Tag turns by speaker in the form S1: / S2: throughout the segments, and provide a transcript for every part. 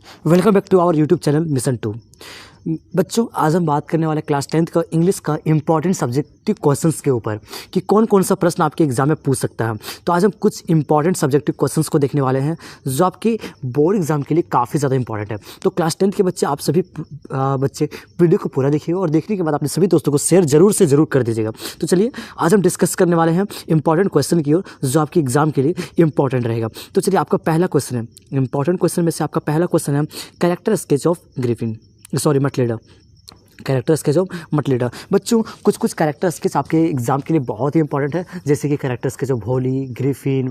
S1: Welcome back to our YouTube channel mission 2। बच्चों, आज हम बात करने वाले क्लास 10th का इंग्लिश का इंपॉर्टेंट सब्जेक्टिव क्वेश्चंस के ऊपर कि कौन कौन सा प्रश्न आपके एग्जाम में पूछ सकता है। तो आज हम कुछ इंपॉर्टेंट सब्जेक्टिव क्वेश्चंस को देखने वाले हैं जो आपके बोर्ड एग्जाम के लिए काफ़ी ज़्यादा इंपॉर्टेंट है। तो क्लास 10th के बच्चे, आप सभी बच्चे वीडियो को पूरा देखिएगा और देखने के बाद अपने सभी दोस्तों को शेयर जरूर से ज़रूर कर दीजिएगा। तो चलिए आज हम डिस्कस करने वाले हैं इंपॉर्टेंट क्वेश्चन की ओर जो आपके एग्जाम के लिए इंपॉर्टेंट रहेगा। तो चलिए, आपका पहला क्वेश्चन है, इंपॉर्टेंट क्वेश्चन में से आपका पहला क्वेश्चन है character sketch of Matilda. Character sketch of Matilda. बच्चों, कुछ कुछ कैरेक्टर स्केच आपके एग्जाम के लिए बहुत ही इंपॉर्टेंट है, जैसे कि character sketch of Bholi, Griffin,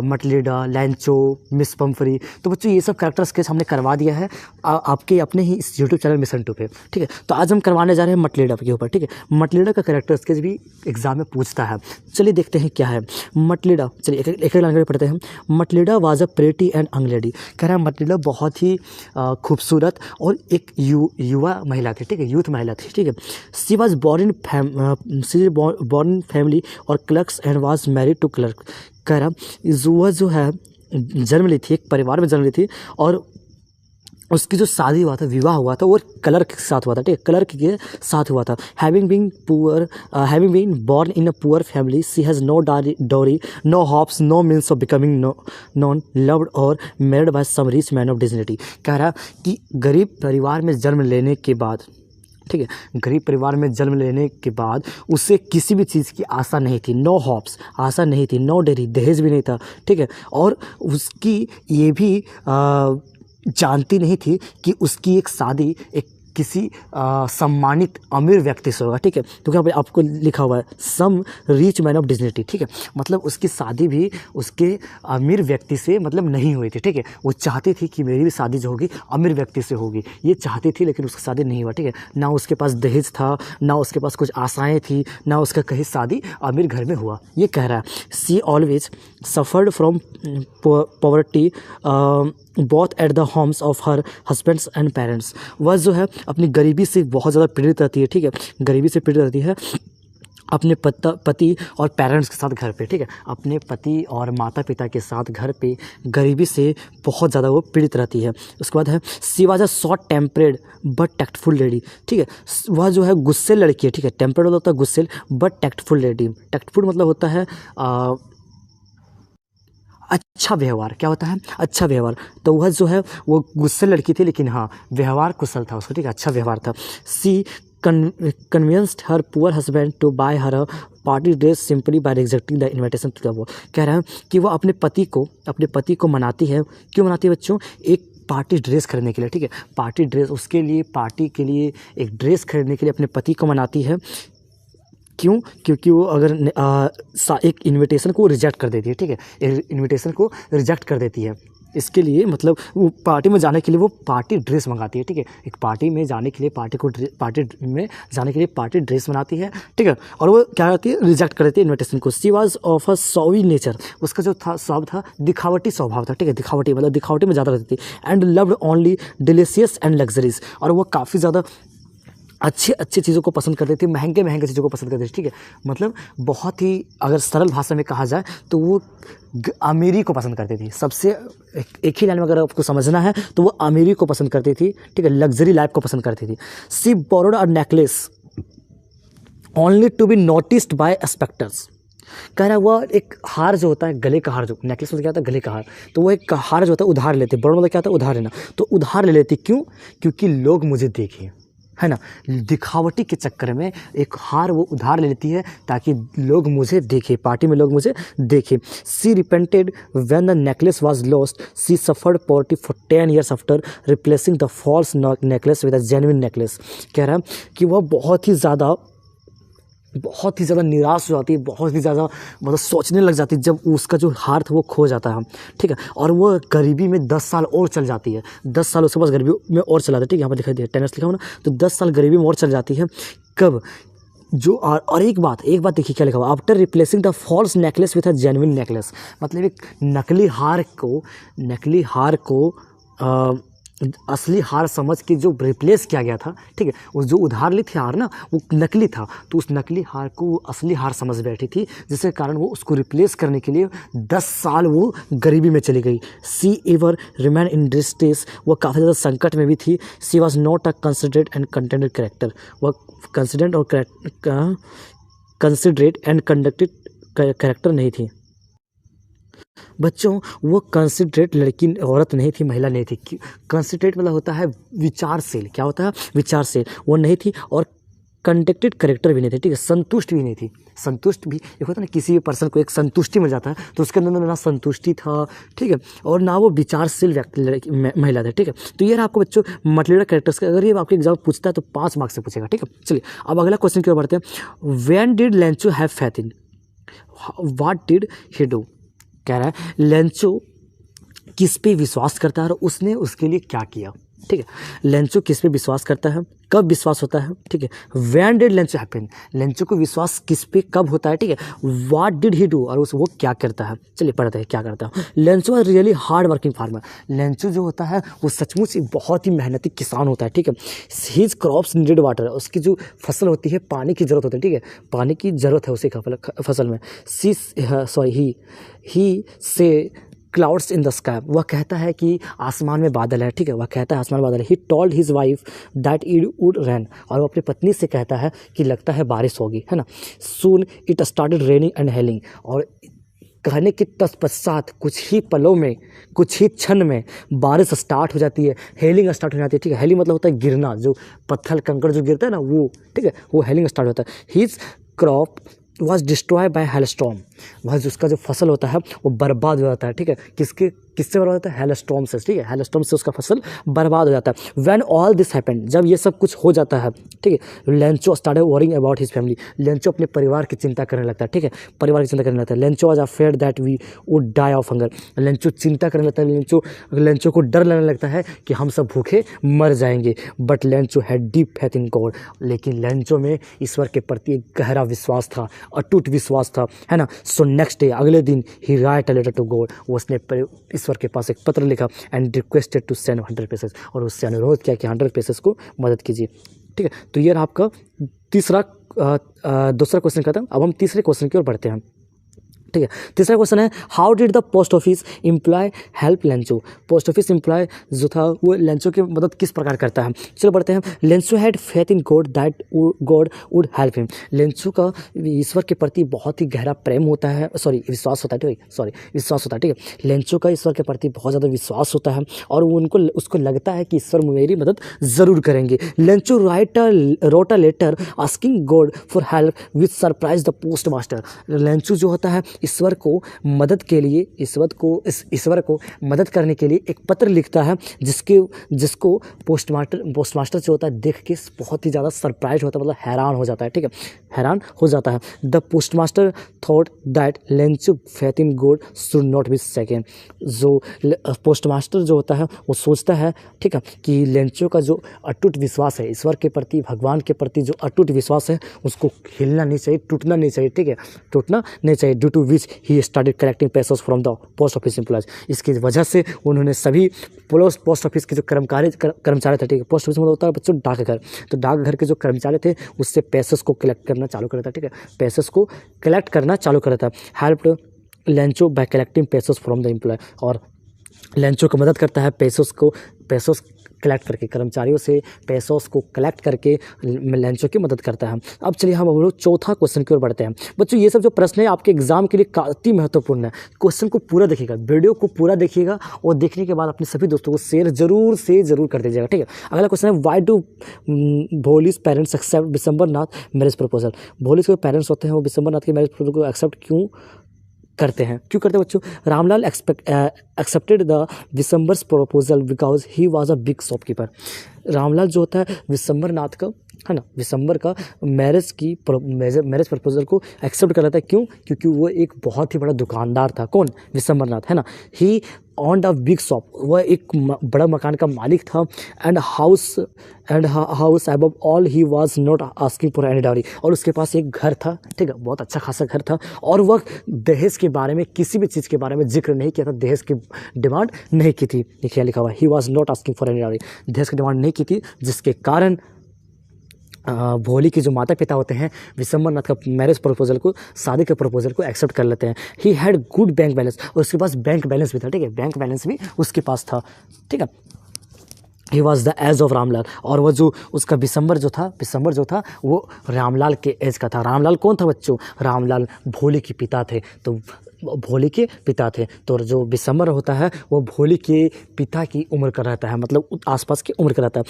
S1: Matilda, Lencho, Miss Pumphrey. तो बच्चों, ये सब कैरेक्टर स्केच हमने करवा दिया है आपके अपने ही इस यूट्यूब चैनल मिशन 2 पे। ठीक है, तो आज हम करवाने जा रहे हैं मटलेडा के ऊपर। ठीक है, मटलेडा का कैरेक्टर स्केच भी एग्जाम में पूछता है। चलिए देखते हैं क्या है मटलेडा। चलिए एक एक लाइन पढ़ते हैं। Matilda was a pretty and young lady. कह रहा है मटलेडा बहुत ही खूबसूरत और एक युवा महिला थी। ठीक है, यूथ महिला थी। ठीक है, she was born in family और clerks and was married to clerk. कह रहा वह जो है जन्म ली थी, एक परिवार में जन्म ली थी और उसकी जो शादी हुआ था, विवाह हुआ था, वो क्लर्क के साथ हुआ था। ठीक है, क्लर्क के साथ हुआ था। Having been born in a poor family, she has no dowry, no hopes, no means of becoming known loved और married by some rich man of dignity. कह रहा कि गरीब परिवार में जन्म लेने के बाद, ठीक है, गरीब परिवार में जन्म लेने के बाद उसे किसी भी चीज़ की आशा नहीं थी। नो हॉप्स, आशा नहीं थी, नो डेरी, दहेज भी नहीं था। ठीक है, और उसकी ये भी जानती नहीं थी कि उसकी एक शादी एक किसी सम्मानित अमीर व्यक्ति से होगा। ठीक है, तो क्या आपको लिखा हुआ है some rich man of dignity. ठीक है, मतलब उसकी शादी भी उसके अमीर व्यक्ति से मतलब नहीं हुई थी। ठीक है, वो चाहती थी कि मेरी भी शादी जो होगी अमीर व्यक्ति से होगी, ये चाहती थी, लेकिन उसकी शादी नहीं हुआ। ठीक है, ना उसके पास दहेज था, ना उसके पास कुछ आशाएं थी, ना उसका कहीं शादी अमीर घर में हुआ। ये कह रहा है she always suffered from poverty both at the homes of her husbands and parents. वह जो है अपनी गरीबी से बहुत ज़्यादा पीड़ित रहती है। ठीक है, गरीबी से पीड़ित रहती है अपने पति और पेरेंट्स के साथ घर पे। ठीक है, अपने पति और माता पिता के साथ घर पे गरीबी से बहुत ज़्यादा वो पीड़ित रहती है। उसके बाद है she was a short tempered but tactful lady. ठीक है, वह जो है गुस्सेल लड़की है। ठीक है, टेम्परेड होता है गुस्सेल, बट टैक्टफुल लेडी। टैक्टफुल मतलब होता है अच्छा व्यवहार। क्या होता है? अच्छा व्यवहार। तो वह जो है वो गुस्से लड़की थी, लेकिन हाँ व्यवहार कुशल था उसका। ठीक है, अच्छा व्यवहार था। She convinced her poor husband to buy her party dress simply by rejecting the invitation to the ball. कह रहा है कि वह अपने पति को मनाती है। क्यों मनाती है बच्चों? एक पार्टी ड्रेस खरीदने के लिए। ठीक है, पार्टी ड्रेस, उसके लिए पार्टी के लिए एक ड्रेस खरीदने के लिए अपने पति को मनाती है। क्यों? क्योंकि वो अगर एक इनविटेशन को रिजेक्ट कर देती है। ठीक है, एक इनविटेशन को रिजेक्ट कर देती है, इसके लिए मतलब वो पार्टी में जाने के लिए वो पार्टी ड्रेस मंगाती है। ठीक है, एक पार्टी में जाने के लिए पार्टी ड्रेस बनाती है। ठीक है, और वो क्या करती है? रिजेक्ट कर देती है इन्विटेशन को। She was of a showy nature. उसका जो था स्वभाव था दिखावटी स्वभाव था। ठीक है, दिखावटी मतलब दिखावटी में ज़्यादा रहती थी। And loved only delicious and luxuries. और वो काफ़ी ज़्यादा अच्छी चीज़ों को पसंद करती थी, महंगे चीज़ों को पसंद करती थी। ठीक है, मतलब बहुत ही अगर सरल भाषा में कहा जाए तो वो अमीरी को पसंद करती थी। सबसे एक ही लाइन में अगर आपको समझना है तो वो अमीरी को पसंद करती थी। ठीक है, लग्जरी लाइफ को पसंद करती थी। She borrowed a necklace only to be noticed by spectators. कह रहा है वह एक हार जो होता है, गले का हार, जो नेकलेस में क्या होता है? गले का हार। तो वो एक हार जो होता है उधार लेते, बोरोड मतलब क्या होता है? उधार लेना। तो उधार ले लेती। क्यों? क्योंकि लोग मुझे देखें, है ना, दिखावटी के चक्कर में एक हार वो उधार ले लेती है ताकि लोग मुझे देखें, पार्टी में लोग मुझे देखें। She repented when the necklace was lost, she suffered poverty for 10 years after replacing the false necklace with a genuine necklace. कह रहा है कि वह बहुत ही ज़्यादा निराश हो जाती है, बहुत ही ज़्यादा मतलब सोचने लग जाती है जब उसका जो हार था वो खो जाता है। ठीक है, और वो गरीबी में 10 साल और चल जाती है। 10 साल उसके पास गरीबी में और चला जाता है। ठीक है, यहाँ पर दिखाई दिया 10 years लिखा हुआ ना, तो 10 साल गरीबी में और चल जाती है। कब? जो और एक बात देखिए क्या लिखा हुआ, after replacing the false necklace with a genuine necklace. मतलब एक नकली हार को असली हार समझ के जो रिप्लेस किया गया था, ठीक है, वो जो उधार ली थी हार ना, वो नकली था, तो उस नकली हार को वो असली हार समझ बैठी थी, जिसके कारण वो उसको रिप्लेस करने के लिए 10 साल वो गरीबी में चली गई। She ever remain in distress, वो काफ़ी ज़्यादा संकट में भी थी। She was not a considerate and contented character, वह कंसिडेंट और कंसिडरेट एंड कंडक्टेड कैरेक्टर नहीं थी। बच्चों, वो कंसिडरेट लड़की औरत नहीं थी, महिला नहीं थी। कंसिडरेट मतलब होता है विचारशील, क्या होता है, विचारशील, वो नहीं थी। और कंडक्टेड करेक्टर भी नहीं थे, ठीक है, संतुष्ट भी नहीं थी। संतुष्ट भी एक होता है ना, किसी भी पर्सन को एक संतुष्टि मिल जाता है, तो उसके अंदर ना संतुष्टि था, ठीक है, और ना वो विचारशील व्यक्ति महिला थे, ठीक है। तो ये रहा आपको बच्चों मटेरियल कैरेक्टर्स का। अगर ये आपके एग्जाम पूछता है तो 5 मार्क्स से पूछेगा, ठीक है। चलिए अब अगला क्वेश्चन की ओर बढ़ते हैं। When did Lencho have faith in, what did he do. कह रहा है लेंचो किस पे विश्वास करता है और उसने उसके लिए क्या किया, ठीक है। लेंचो किस पे विश्वास करता है, कब विश्वास होता है, ठीक है। When did Lencho happen, Lencho को विश्वास किस पे कब होता है, ठीक है। व्हाट डिड ही डू, और वो क्या करता है। चलिए पढ़ते हैं क्या करता है। Lencho is really hard working farmer, Lencho जो होता है वो सचमुच बहुत ही मेहनती किसान होता है, ठीक है। हिज क्रॉप्स नीडेड वाटर, उसकी जो फसल होती है पानी की जरूरत होती है, ठीक है, पानी की जरूरत है उसी फसल में। ही से क्लाउड्स इन द स्काई, वह कहता है कि आसमान में बादल है, ठीक है, वह कहता है आसमान में बादल है। He told his wife that it would rain, और वो अपनी पत्नी से कहता है कि लगता है बारिश होगी, है ना। Soon it started raining and hailing, और कहने के तत्पश्चात कुछ ही पलों में, कुछ ही क्षण में बारिश स्टार्ट हो जाती है, हेलिंग स्टार्ट हो जाती है, ठीक है। हेलिंग मतलब होता है गिरना, जो पत्थर कंकड़ जो गिरता है ना वो, ठीक है, वो हेलिंग स्टार्ट होता है। His crop was destroy by hailstorm, वह जो उसका जो फसल होता है वो बर्बाद हो जाता है, ठीक है। किससे बर्बाद होता है, हेलस्टॉर्म से, ठीक है, हेलस्टॉर्म से उसका फसल बर्बाद हो जाता है। व्हेन ऑल दिस हैपेंड, जब ये सब कुछ हो जाता है, ठीक है, Lencho started worrying about his family, Lencho अपने परिवार की चिंता करने लगता है, ठीक है, परिवार की चिंता करने लगता है। Lencho was afraid that we would die of hunger, Lencho चिंता करने लगता है, लेंचो को डर लगने लगता है कि हम सब भूखे मर जाएंगे। But Lencho had deep faith in God, लेकिन लेंचो में ईश्वर के प्रति एक गहरा विश्वास था, अटूट विश्वास था, है ना। सो नेक्स्ट डे, अगले दिन, he write a letter to God, वो उसने ईश्वर के पास एक पत्र लिखा and requested to send 100 pesos, और उससे अनुरोध किया कि 100 पैसेज को मदद कीजिए, ठीक है। तो ये रहा आपका दूसरा क्वेश्चन खत्म। अब हम तीसरे क्वेश्चन की ओर बढ़ते हैं, ठीक है। तीसरा क्वेश्चन है how did the post office employ help Lencho, post office employ जो था वो लेंचो की मदद किस प्रकार करता है। चलो बढ़ते हैं। Lencho had faith in God that God would help him, Lencho का ईश्वर के प्रति बहुत ही गहरा प्रेम होता है, विश्वास होता है, ठीक है, विश्वास होता है, ठीक है। लेंचो का ईश्वर के प्रति बहुत ज़्यादा विश्वास होता है और उसको लगता है कि ईश्वर मेरी मदद ज़रूर करेंगे। Lencho wrote a letter asking God for help which surprise the post master, Lencho जो होता है ईश्वर को मदद के लिए, ईश्वर को मदद करने के लिए एक पत्र लिखता है, जिसको पोस्टमास्टर जो होता है देख के बहुत ही ज़्यादा सरप्राइज होता है, मतलब हैरान हो जाता है, ठीक है, हैरान हो जाता है। The postmaster thought that Lencho faith in God should not be second, जो पोस्टमास्टर जो होता है वो सोचता है, ठीक है, कि लेंचो का जो अटूट विश्वास है ईश्वर के प्रति, भगवान के प्रति जो अटूट विश्वास है उसको हिलना नहीं चाहिए, टूटना नहीं चाहिए, ठीक है, टूटना नहीं चाहिए। Due to which he started collecting pesos from the post office employees, इसकी वजह से उन्होंने सभी पोस्ट ऑफिस के जो कर्मचारी थे, ठीक है, पोस्ट ऑफिस में होता है बच्चों डाकघर, तो डाकघर के जो कर्मचारी थे उससे पैसेज को कलेक्ट करना चालू कर देता, ठीक है, पैसेज को कलेक्ट करना चालू कर देता। Help Lencho by collecting pesos from the employ, और लेंचो को मदद करता है पैसों कलेक्ट करके, कर्मचारियों से पैसों को कलेक्ट करके लेंचो की मदद करता है। अब चलिए हम लोग चौथा क्वेश्चन की ओर बढ़ते हैं। बच्चों ये सब जो प्रश्न है आपके एग्जाम के लिए काफ़ी महत्वपूर्ण है, क्वेश्चन को पूरा देखिएगा, वीडियो को पूरा देखिएगा और देखने के बाद अपने सभी दोस्तों को शेयर जरूर कर दीजिएगा, ठीक है। अगला क्वेश्चन है why do Bholi's parents accept Bishambarnath marriage proposal, Bholi's के पेरेंट्स होते हैं वो विशंबरनाथ के मैरिज प्रपोजल को एक्सेप्ट क्यों करते हैं बच्चों। Ramlal accepted the Bishambar's proposal because he was a big shopkeeper, Ramlal जो होता है विशंबरनाथ का है ना, विशंबर का मैरिज प्रपोजल को एक्सेप्ट कर लेता है। क्यों? क्योंकि वो एक बहुत ही बड़ा दुकानदार था। कौन? विशंबरनाथ, है ना। ही ऑन्ड अ बिग शॉप, वह एक बड़ा मकान का मालिक था। And house above all he was not asking for any dowry, और उसके पास एक घर था, ठीक है, बहुत अच्छा खासा घर था, और वह दहेज के बारे में, किसी भी चीज़ के बारे में जिक्र नहीं किया था, दहेज की डिमांड नहीं की थी। देखिए लिखा हुआ, he was not asking for any dowry, दहेज की डिमांड नहीं की थी, जिसके कारण भोली के जो माता पिता होते हैं विशंबरनाथ का मैरिज प्रपोजल को, शादी के प्रपोजल को एक्सेप्ट कर लेते हैं। He had good bank balance, और उसके पास बैंक बैलेंस भी था, ठीक है, बैंक बैलेंस भी उसके पास था, ठीक है। He was the age of Ramlal, और वो जो उसका विशंबर जो था वो रामलाल के एज का था। रामलाल कौन था बच्चों? रामलाल भोली के पिता थे। तो भोली के पिता थे, तो जो विशंबर होता है वो भोली के पिता की उम्र का रहता है, मतलब आसपास की उम्र का रहता है।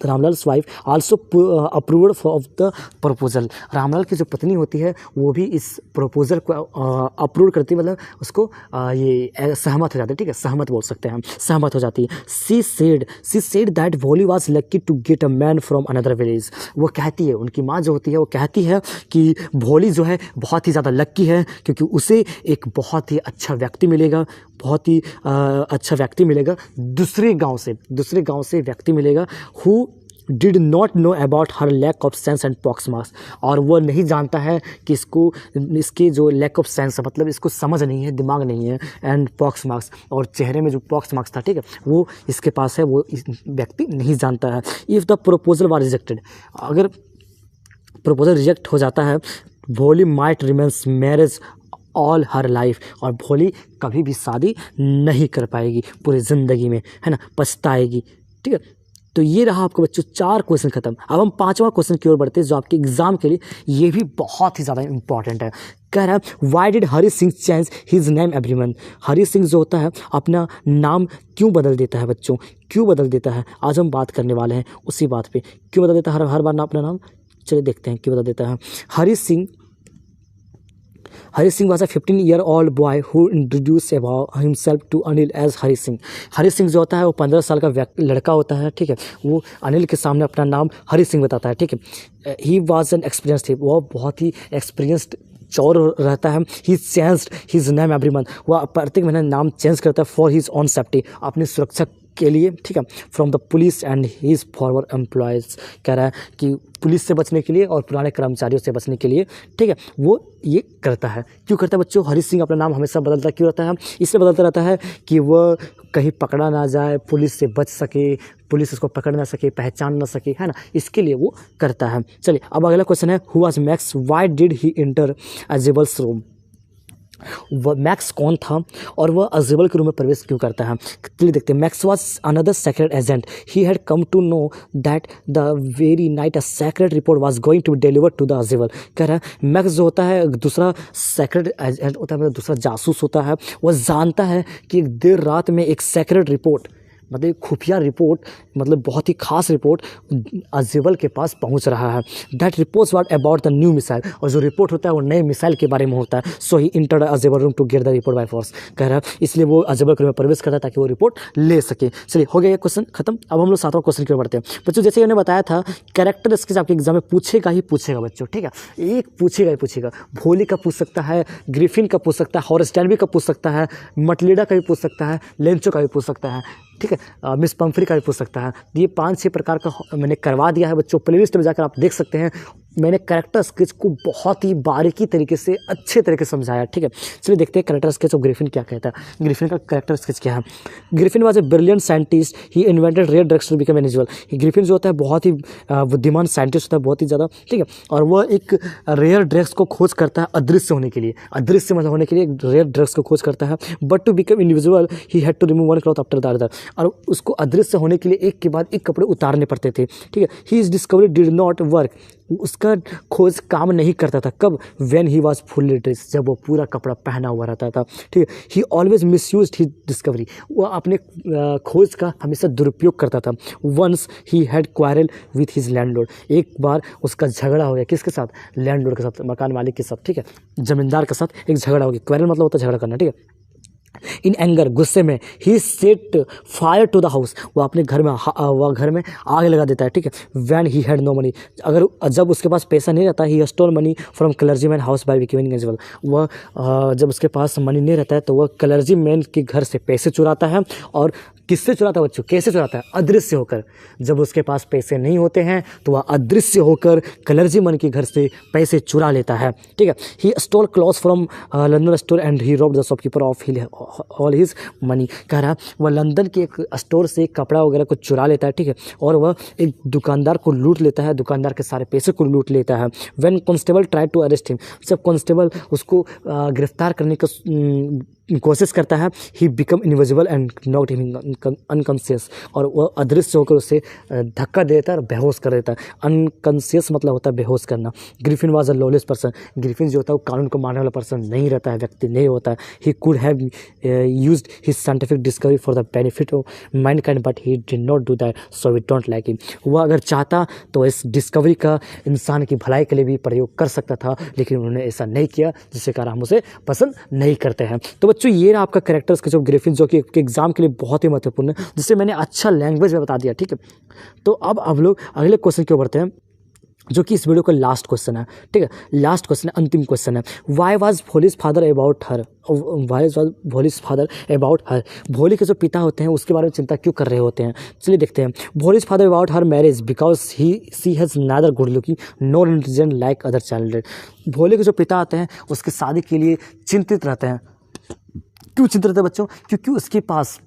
S1: Ramlal's wife also approved of the proposal, Ramlal की जो पत्नी होती है वो भी इस प्रपोजल को अप्रूव करती है, मतलब उसको ये सहमत हो जाती है, ठीक है, सहमत बोल सकते हैं हम, सहमत हो जाती है। She said that Bholi was lucky to get a man from another village, वो कहती है, उनकी माँ जो होती है वो कहती है कि भोली जो है बहुत ही ज़्यादा लक्की है, क्योंकि उसे एक बहुत ही अच्छा व्यक्ति मिलेगा, बहुत ही अच्छा व्यक्ति मिलेगा दूसरे गांव से व्यक्ति मिलेगा, who did not know about her lack of sense and pox marks, और वो नहीं जानता है कि इसके जो लैक ऑफ सेंस है, मतलब इसको समझ नहीं है, दिमाग नहीं है, एंड पॉक्स मार्क्स, और चेहरे में जो पॉक्स मार्क्स था, ठीक है, वो इसके पास है, वो इस व्यक्ति नहीं जानता है। If the proposal was rejected, अगर प्रपोजल रिजेक्ट हो जाता है, भोली माइट रिमेन्स मैरिज ऑल हर लाइफ, और भोली कभी भी शादी नहीं कर पाएगी पूरी ज़िंदगी में, है ना, पछताएगी, ठीक है। तो ये रहा आपको बच्चों 4 क्वेश्चन खत्म। अब हम 5वां क्वेश्चन की ओर बढ़ते हैं, जो आपके एग्जाम के लिए ये भी बहुत ही ज़्यादा इंपॉर्टेंट है। कह रहा है why did Hari Singh change his name every month, Hari Singh जो होता है अपना नाम क्यों बदल देता है बच्चों, क्यों बदल देता है? आज हम बात करने वाले हैं उसी बात पे, क्यों बदल देता है हर बार ना अपना नाम। चलिए देखते हैं क्यों बदल देता है। Hari Singh was a 15-year-old boy who introduced himself to Anil as Hari Singh. हरी सिंह जो होता है वो 15 साल का लड़का होता है, ठीक है, वो अनिल के सामने अपना नाम हरी सिंह बताता है, ठीक है। ही वॉज एन एक्सपीरियंस थी, वो बहुत ही एक्सपीरियंस्ड चौर रहता है। He changed his name every month, वह प्रत्येक महीने नाम चेंज करता है फॉर हिज ऑन सेफ्टी, अपनी सुरक्षा के लिए, ठीक है। From the police and his forward employees, कह रहा है कि पुलिस से बचने के लिए और पुराने कर्मचारियों से बचने के लिए, ठीक है, वो ये करता है। क्यों करता है बच्चों? हरी सिंह अपना नाम हमेशा बदलता क्यों रहता है? इसलिए बदलता रहता है कि वह कहीं पकड़ा ना जाए, पुलिस से बच सके, पुलिस उसको पकड़ ना सके, पहचान ना सके, है ना, इसके लिए वो करता है। चलिए अब अगला क्वेश्चन है, who was Max, why did he enter Ausable's room, वह मैक्स कौन था और वह अजेबल के रूम में प्रवेश क्यों करता है? चलिए देखते हैं। Max was another secret agent, he had come to know that the very night a secret report was going to deliver to the Ausable. कह रहा है मैक्स जो होता है दूसरा सेक्रेट एजेंट होता है, मतलब दूसरा जासूस होता है, वह जानता है कि देर रात में एक सेक्रेट रिपोर्ट, मतलब खुफिया रिपोर्ट, मतलब बहुत ही खास रिपोर्ट अजेबल के पास पहुंच रहा है। That reports what about the new missile, और जो रिपोर्ट होता है वो नए मिसाइल के बारे में होता है। So he entered Ausable room to get the report by force, कह रहा है इसलिए वो अजेबल के रूम में प्रवेश करता है ताकि वो रिपोर्ट ले सके। चलिए हो गया ये क्वेश्चन खत्म। अब हम लोग 7वां क्वेश्चन की ओर बढ़ते हैं बच्चों। जैसे मैंने बताया था कैरेक्टर स्केच आपके एग्जाम में पूछेगा ही पूछेगा बच्चों, ठीक है, एक पूछेगा ही पूछेगा। भोली का पूछ सकता है, ग्रिफिन का पूछ सकता है, हॉरेस स्टैनबी का पूछ सकता है, मटलीडा का भी पूछ सकता है, लेंचो का भी पूछ सकता है, ठीक है, मिस पंफ्री का भी पूछ सकता है। ये 5-6 प्रकार का मैंने करवा दिया है बच्चों, प्लेलिस्ट में जाकर आप देख सकते हैं। मैंने कैरेक्टर स्केच को बहुत ही बारीकी तरीके से, अच्छे तरीके से समझाया, ठीक है। चलिए देखते हैं कैरेक्टर स्केच ऑफ ग्रिफिन क्या कहता है। ग्रिफिन का कैरेक्टर स्केच क्या है? Griffin was a brilliant scientist, he invented rare drugs to become invisible. Griffin जो होता है बहुत ही बुद्धिमान साइंटिस्ट होता है, बहुत ही ज़्यादा, ठीक है, और वह एक रेयर ड्रग्स को खोज करता है अदृश्य होने के लिए, अदृश्य मतलब होने के लिए रेयर ड्रग्स को खोज करता है। But to become invisible he had to remove one cloth after the other, और उसको अदृश्य होने के लिए एक के बाद एक कपड़े उतारने पड़ते थे, ठीक है। He is discovery did not work, उसका खोज काम नहीं करता था। कब? When he was fully dress, जब वो पूरा कपड़ा पहना हुआ रहता था, ठीक है। He always misused his discovery, वो अपने खोज का हमेशा दुरुपयोग करता था। Once he had quarrel with his landlord, एक बार उसका झगड़ा हो गया, किसके साथ? लैंडलॉर्ड के साथ, मकान मालिक के साथ, ठीक है, जमींदार के साथ एक झगड़ा हो गया। क्वारल मतलब होता है झगड़ा करना, ठीक है। इन एंगर, गुस्से में, he set fire to the house, वो अपने घर में आग लगा देता है, ठीक है। When he had no money, जब उसके पास पैसा नहीं रहता, he stole money from clergyman house by becoming as well, वह जब उसके पास मनी नहीं रहता है तो वह क्लर्जी मैन के घर से पैसे चुराता है। और किससे चुराता है बच्चों, कैसे चुराता है, अदृश्य होकर। जब उसके पास पैसे नहीं होते हैं तो वह अदृश्य होकर क्लर्जी मैन के घर से पैसे चुरा लेता है, ठीक है। He stole clothes from London store and he robbed the shopkeeper of all his money, कह रहा वह लंदन के एक स्टोर से कपड़ा वगैरह को चुरा लेता है, ठीक है। और वह एक दुकानदार को लूट लेता है, दुकानदार के सारे पैसे को लूट लेता है। When constable try to arrest him, जब कांस्टेबल उसको गिरफ्तार करने का कोशिश करता है, he become invisible and not him unconscious, और वह अदृश्य होकर उसे धक्का देता है और बेहोश कर देता है। अनकॉन्शियस मतलब होता है बेहोश करना। Griffin was a lawless person, Griffin जो होता है वो कानून को मानने वाला पर्सन नहीं रहता है, व्यक्ति नहीं होता है। He could have used his scientific discovery for the benefit of mankind but he did not do that, so we don't like him. वह अगर चाहता तो इस डिस्कवरी का इंसान की भलाई के लिए भी प्रयोग कर सकता था, लेकिन उन्होंने ऐसा नहीं किया, जिसके कारण हम उसे पसंद नहीं करते हैं। तो बच्चों ये रहा आपका कैरेक्टर्स का जो ग्रिफिन, जो कि एग्जाम के लिए बहुत ही महत्वपूर्ण है, जिसे मैंने अच्छा लैंग्वेज में बता दिया, ठीक है। तो अब हम लोग अगले क्वेश्चन की ओर बढ़ते हैं, जो कि इस वीडियो का लास्ट क्वेश्चन है, ठीक है। लास्ट क्वेश्चन है, अंतिम क्वेश्चन है। Why was Bholi's father about her, why was Bholi's father about हर, भोली के जो पिता होते हैं उसके बारे में चिंता क्यों कर रहे होते हैं, चलिए देखते हैं। Bholi's father about her marriage because she has neither good looking nor intelligent like other child. भोले के जो पिता आते हैं उसकी शादी के लिए चिंतित रहते हैं। क्यों चिंतित रहते हैं बच्चों, क्योंकि उसके पास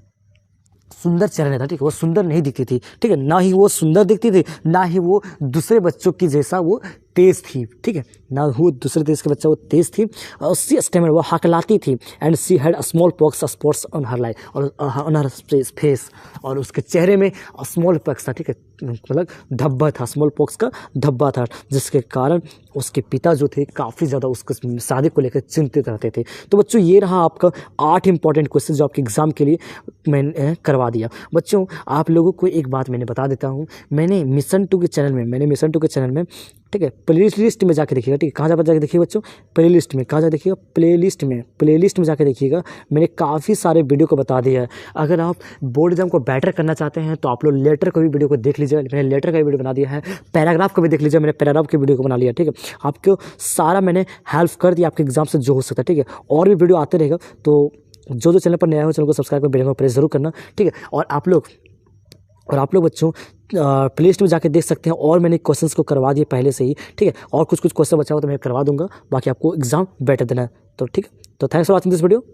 S1: सुंदर चेहरा नहीं था, ठीक है। वो सुंदर नहीं दिखती थी, ठीक है। ना ही वो सुंदर दिखती थी, ना ही वो दूसरे बच्चों की जैसा वो तेज थी, ठीक है। ना वो दूसरे देश के बच्चा वो तेज थी, और सी स्टेमर वो हकलाती थी। And she had small pox spots on her life, और ऑन हर फेस, और उसके चेहरे में स्मॉल पॉक्स था, ठीक है, मतलब धब्बा था, स्मॉल पॉक्स का धब्बा था, जिसके कारण उसके पिता जो थे काफ़ी ज़्यादा उसके शादी को लेकर चिंतित रहते थे। तो बच्चों ये रहा आपका 8 इंपॉर्टेंट क्वेश्चन जो आपके एग्जाम के लिए मैंने करवा दिया। बच्चों आप लोगों को एक बात मैंने बता देता हूँ, मैंने मिशन 2 के चैनल में, ठीक है, प्लेलिस्ट में जाके देखिएगा, ठीक है। कहाँ जाके देखिए बच्चों, प्लेलिस्ट में, कहाँ जा देखिएगा, प्लेलिस्ट में जाके देखिएगा। मैंने काफ़ी सारे वीडियो को बता दिया है। अगर आप बोर्ड एग्जाम को बेटर करना चाहते हैं तो आप लोग लेटर का भी वीडियो को देख लीजिए, मैंने लेटर का भी वीडियो बना दिया है। पैराग्राफ का भी देख लीजिए, मैंने पैराग्राफ की वीडियो को बना लिया, ठीक है। आपको सारा मैंने हेल्प कर दिया आपके एग्जाम से जो हो सकता है, ठीक है। और भी वीडियो आते रहेगा, तो जो चैनल पर नया हो चैनल को सब्सक्राइब कर बेल आइकन को प्रेस जरूर करना, ठीक है। और आप लोग बच्चों प्ले लिस्ट में जाके देख सकते हैं, और मैंने क्वेश्चंस को करवा दिए पहले से ही, ठीक है। और कुछ क्वेश्चन बचा हो तो मैं करवा दूंगा, बाकी आपको एग्जाम बेटर देना है, तो ठीक है। तो thanks for watching this video.